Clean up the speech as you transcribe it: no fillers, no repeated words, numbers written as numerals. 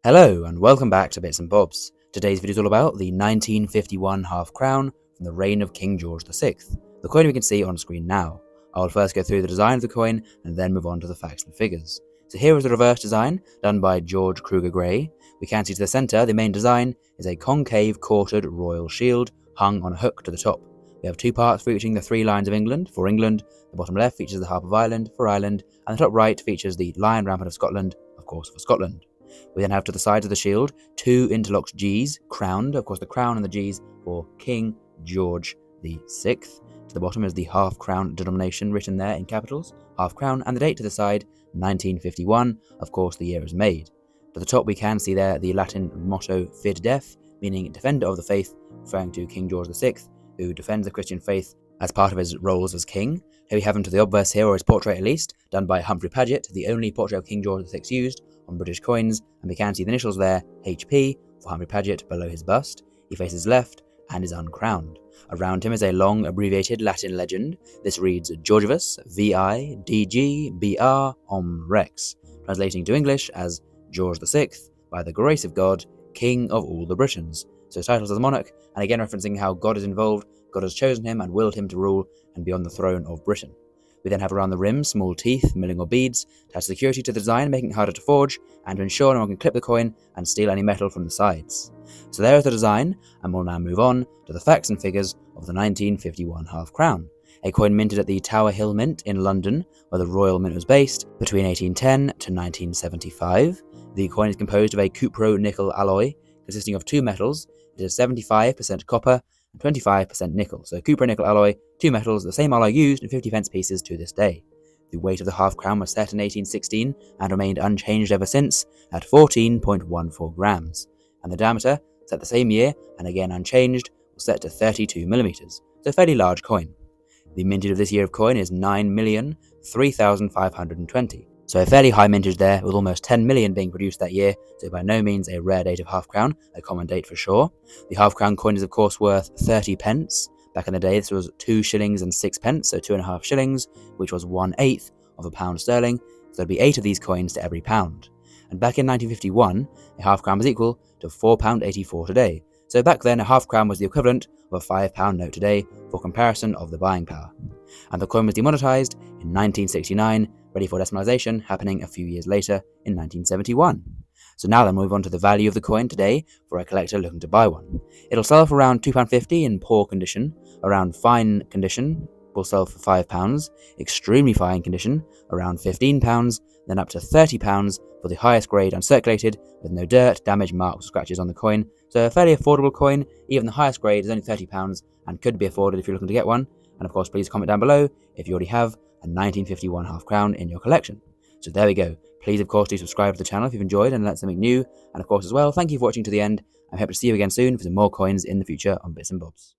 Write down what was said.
Hello and welcome back to Bits and Bobs. Today's video is all about the 1951 half crown from the reign of King George VI, the coin we can see on screen now. I will first go through the design of the coin and then move on to the facts and figures. So here is the reverse design done by George Kruger Gray. We can see to the centre the main design is a concave quartered royal shield hung on a hook to the top. We have two parts featuring the three lions of England for England, the bottom left features the harp of Ireland for Ireland, and the top right features the lion rampant of Scotland, of course for Scotland. We then have to the sides of the shield two interlocked Gs, crowned, of course the crown and the Gs for King George VI. To the bottom is the half crown denomination written there in capitals, half crown, and the date to the side, 1951, of course the year is made. To the top we can see there the Latin motto Fid Def, meaning defender of the faith, referring to King George VI, who defends the Christian faith as part of his roles as king. Here we have him to the obverse here, or his portrait at least, done by Humphrey Paget, the only portrait of King George VI used on British coins, and we can see the initials there, HP, for Humphrey Paget below his bust. He faces left and is uncrowned. Around him is a long abbreviated Latin legend. This reads Georgivus VI DG BR Om Rex, translating to English as George VI, by the grace of God, King of all the Britons. So his titles as a monarch, and again referencing how God is involved, God has chosen him and willed him to rule and be on the throne of Britain. We then have around the rim small teeth, milling or beads, to add security to the design, making it harder to forge, and to ensure no one can clip the coin and steal any metal from the sides. So there is the design, and we'll now move on to the facts and figures of the 1951 half crown. A coin minted at the Tower Hill Mint in London, where the Royal Mint was based, between 1810 to 1975. The coin is composed of a cupro-nickel alloy, consisting of two metals. It is 75% copper and 25% nickel. So cupro-nickel alloy, two metals, the same alloy used in 50p pieces to this day. The weight of the half crown was set in 1816 and remained unchanged ever since at 14.14 grams. And the diameter, set the same year and again unchanged, was set to 32mm. So a fairly large coin. The mintage of this year of coin is 9,003,520. So a fairly high mintage there, with almost 10 million being produced that year, so by no means a rare date of half crown, a common date for sure. The half crown coin is of course worth 30p. Back in the day this was 2 shillings and 6p, so 2.5 shillings, which was 1/8 of a pound sterling, so there'd be 8 of these coins to every pound. And back in 1951, a half crown was equal to £4.84 today. So back then a half crown was the equivalent of a £5 note today, for comparison of the buying power. And the coin was demonetised in 1969, ready for decimalisation, happening a few years later in 1971. So now then, move on to the value of the coin today for a collector looking to buy one. It'll sell for around £2.50 in poor condition, around fine condition will sell for £5, extremely fine condition around £15, then up to £30 for the highest grade uncirculated with no dirt, damage, marks, or scratches on the coin. So a fairly affordable coin. Even the highest grade is only £30 and could be afforded if you're looking to get one. And of course, please comment down below if you already have a 1951 half crown in your collection. So there we go. Please of course do subscribe to the channel if you've enjoyed and learned something new. And of course as well, thank you for watching to the end. I hope to see you again soon for some more coins in the future on Bits and Bobs.